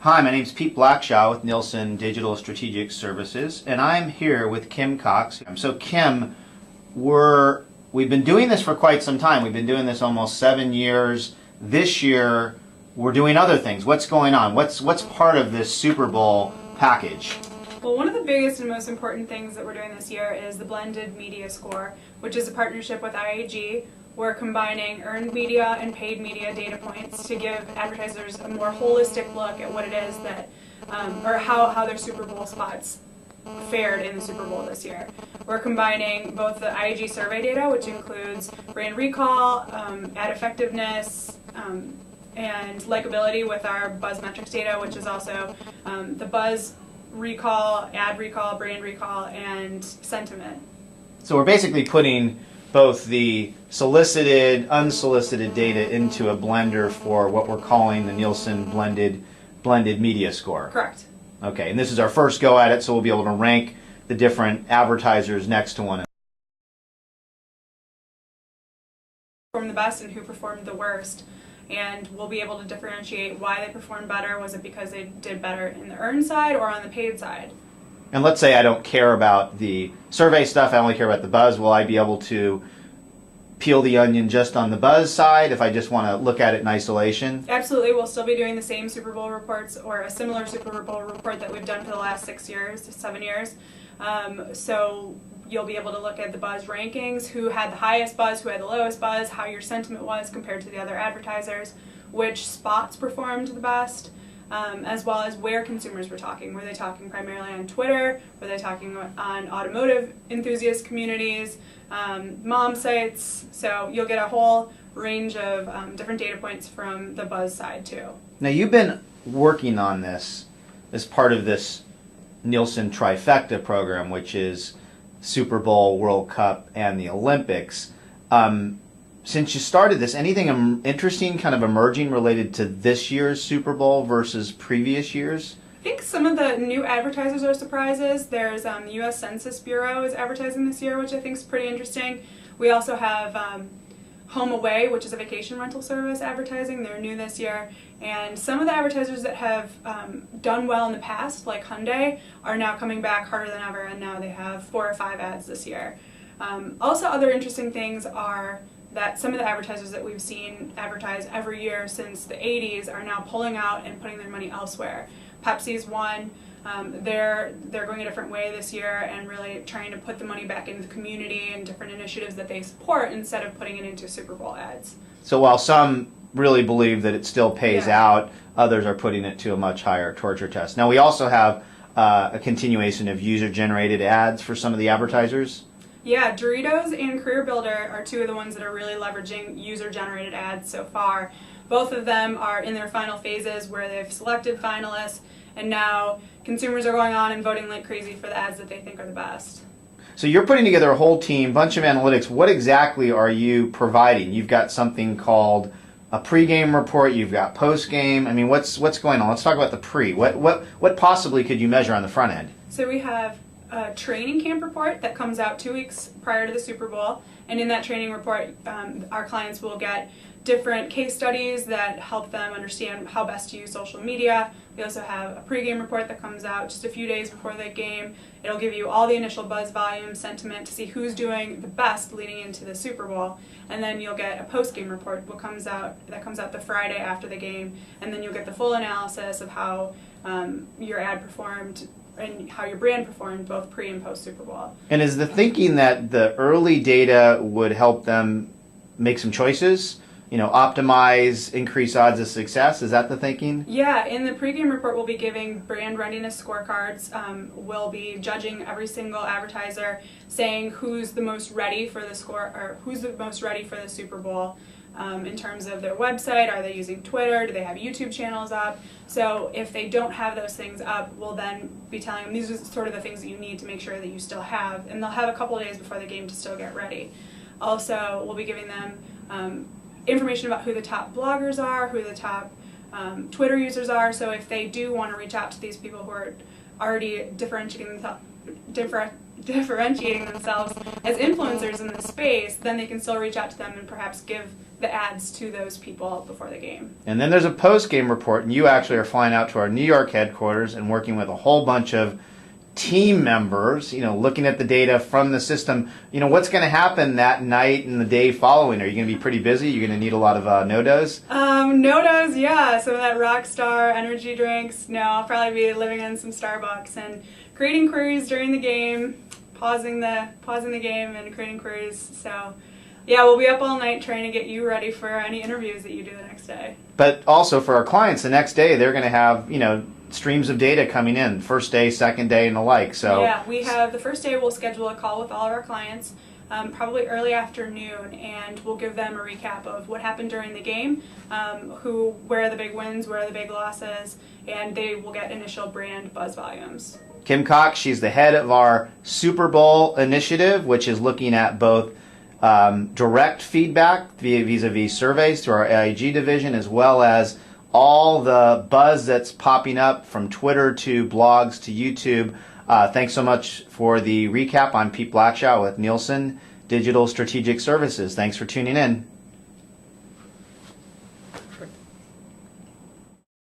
Hi, my name is Pete Blackshaw with Nielsen Digital Strategic Services, and I'm here with Kim Cox. So Kim, we've been doing this for quite some time. We've been doing this almost 7 years. This year, we're doing other things. What's going on? What's part of this Super Bowl package? Well, one of the biggest and most important things that we're doing this year is the Blended Media Score, which is a partnership with IAG. We're combining earned media and paid media data points to give advertisers a more holistic look at what it is that, or how their Super Bowl spots fared in the Super Bowl this year. We're combining both the IAG survey data, which includes brand recall, ad effectiveness, and likability, with our buzz metrics data, which is also the buzz recall, ad recall, brand recall, and sentiment. So we're basically putting both the solicited, unsolicited data into a blender for what we're calling the Nielsen blended media score. Correct. Okay, and this is our first go at it, so we'll be able to rank the different advertisers next to one another. Who performed the best and who performed the worst, and we'll be able to differentiate why they performed better. Was it because they did better in the earned side or on the paid side? And let's say I don't care about the survey stuff, I only care about the buzz. Will I be able to peel the onion just on the buzz side if I just want to look at it in isolation? Absolutely. We'll still be doing the same Super Bowl reports, or a similar Super Bowl report that we've done for the last 7 years. So you'll be able to look at the buzz rankings, who had the highest buzz, who had the lowest buzz, how your sentiment was compared to the other advertisers, which spots performed the best, as well as where consumers were talking. Were they talking primarily on Twitter? Were they talking on automotive enthusiast communities, mom sites? So you'll get a whole range of different data points from the buzz side too. Now you've been working on this as part of this Nielsen trifecta program, which is Super Bowl, World Cup, and the Olympics. Since you started this, anything interesting kind of emerging related to this year's Super Bowl versus previous years? I think some of the new advertisers are surprises. There's the U.S. Census Bureau is advertising this year, which I think is pretty interesting. We also have Home Away, which is a vacation rental service, advertising. They're new this year. And some of the advertisers that have done well in the past, like Hyundai, are now coming back harder than ever, and now they have 4 or 5 ads this year. Also, other interesting things are that some of the advertisers that we've seen advertise every year since the 80s are now pulling out and putting their money elsewhere. Pepsi's one. They're going a different way this year and really trying to put the money back into the community and different initiatives that they support instead of putting it into Super Bowl ads. So while some really believe that it still pays out, others are putting it to a much higher torture test. Now we also have a continuation of user-generated ads for some of the advertisers. Yeah, Doritos and Career Builder are two of the ones that are really leveraging user-generated ads so far. Both of them are in their final phases where they've selected finalists, and now consumers are going on and voting like crazy for the ads that they think are the best. So you're putting together a whole team, bunch of analytics. What exactly are you providing? You've got something called a pre-game report. You've got post-game. I mean, what's going on? Let's talk about the pre. What possibly could you measure on the front end? So we have a training camp report that comes out 2 weeks prior to the Super Bowl, and in that training report, our clients will get different case studies that help them understand how best to use social media. We also have a pregame report that comes out just a few days before the game. It'll give you all the initial buzz, volume, sentiment to see who's doing the best leading into the Super Bowl. And then you'll get a postgame report that comes out the Friday after the game, and then you'll get the full analysis of how your ad performed and how your brand performed both pre and post Super Bowl. And is the thinking that the early data would help them make some choices? You know, optimize, increase odds of success? Is that the thinking? Yeah, in the pregame report we'll be giving brand readiness scorecards. We'll be judging every single advertiser, saying who's the most ready for the who's the most ready for the Super Bowl. In terms of their website, are they using Twitter, do they have YouTube channels up? So if they don't have those things up, we'll then be telling them these are sort of the things that you need to make sure that you still have, and they'll have a couple of days before the game to still get ready. Also, we'll be giving them information about who the top bloggers are, who the top Twitter users are, so if they do want to reach out to these people who are already differentiating differentiating themselves as influencers in the space, then they can still reach out to them and perhaps give the ads to those people before the game. And then there's a post-game report, and you actually are flying out to our New York headquarters and working with a whole bunch of team members, looking at the data from the system. What's going to happen that night and the day following? Are you going to be pretty busy? You're going to need a lot of no-dos? No-dos, yeah. Some of that Rockstar energy drinks. No, I'll probably be living in some Starbucks and creating queries during the game, pausing the game and creating queries. So, yeah, we'll be up all night trying to get you ready for any interviews that you do the next day. But also for our clients, the next day they're going to have, streams of data coming in, first day, second day, and the like. So yeah, we have the first day. We'll schedule a call with all of our clients, probably early afternoon, and we'll give them a recap of what happened during the game, where are the big wins, where are the big losses, and they will get initial brand buzz volumes. Kim Cox, she's the head of our Super Bowl initiative, which is looking at both direct feedback vis-a-vis surveys through our AIG division, as well as all the buzz that's popping up from Twitter to blogs to YouTube. Thanks so much for the recap. I'm Pete Blackshaw with Nielsen Digital Strategic Services. Thanks for tuning in.